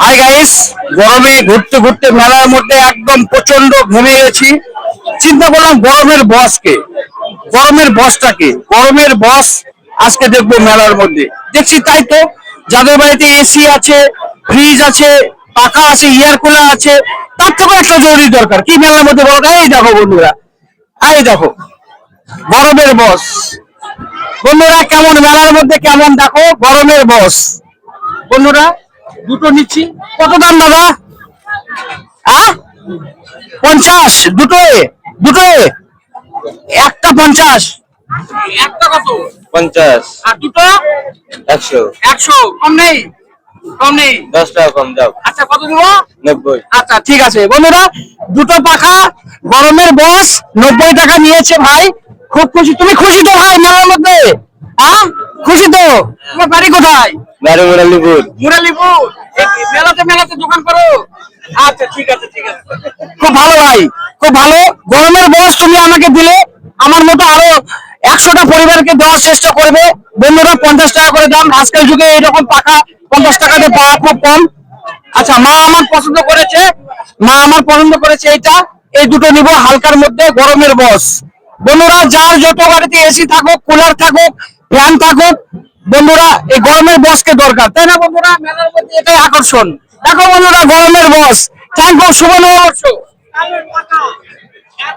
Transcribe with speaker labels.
Speaker 1: Hi guys, গরমে ঘুরতে ঘুরতে মেলার মধ্যে একদম প্রচন্ড ঘেমে গেছি। চিন্তা করলাম গরমের বসকে, গরমের বসটাকে, গরমের বস আজকে দেখবো মেলার মধ্যে। দেখছি তাই তো, যাদের বাড়িতে এসি আছে, ফ্রিজ আছে, পাখা আছে, এয়ার কুলার আছে, তার থেকে একটা জরুরি দরকার কি মেলার মধ্যে বলো? এই দেখো বন্ধুরা, এই দেখো গরমের বস। বন্ধুরা কেমন মেলার মধ্যে, কেমন দেখো গরমের বস। বন্ধুরা দুটো নিচ্ছি, কত দাম দাদা? 50 দুটোয়, দুটোয় একটা 50, একটা কত?
Speaker 2: 50
Speaker 1: আর দুটো
Speaker 2: 100
Speaker 1: 100। কম নেই? কম নেই?
Speaker 2: 10 টাকা কম দাও।
Speaker 1: আচ্ছা কত দেবো?
Speaker 2: 90।
Speaker 1: আচ্ছা ঠিক আছে বন্ধুরা, দুটো পাখা গরমের বস 90 টাকা নিয়েছে ভাই। খুব খুশি। তুমি খুশি তো ভাই মেলার মধ্যে? খুশি তো? তোমার বাড়ি কোথায়?
Speaker 2: বারো মুরালিপুর।
Speaker 1: মুরালিপুর। মেলাতে মেলাতে দোকান করো? আচ্ছা ঠিক আছে ঠিক আছে, খুব ভালো ভাই, খুব ভালো। গরমের বস তুমি আমাকে দিলে, আমার মতো আরো 100টা পরিবারকে দেওয়ার চেষ্টা করবে। বন্ধুরা 50 টাকা করে দাম, আজকের যুগে এইরকম পাখা 50 টাকাতে পাওয়া খুব কম। আচ্ছা মা আমার পছন্দ করেছে, মা আমার পছন্দ করেছে এইটা, এই দুটো নিব হালকার মধ্যে গরমের বস। বন্ধুরা যার যত বাড়িতে এসি থাকুক, কুলার থাকুক, ফ্যান থাকুক, বন্ধুরা এই গরমের বসকে দরকার, তাই না বন্ধুরা? মেলার মধ্যে এটাই আকর্ষণ। দেখো বন্ধুরা গরমের বস। থ্যাংক ইউ, শুভ নববর্ষ।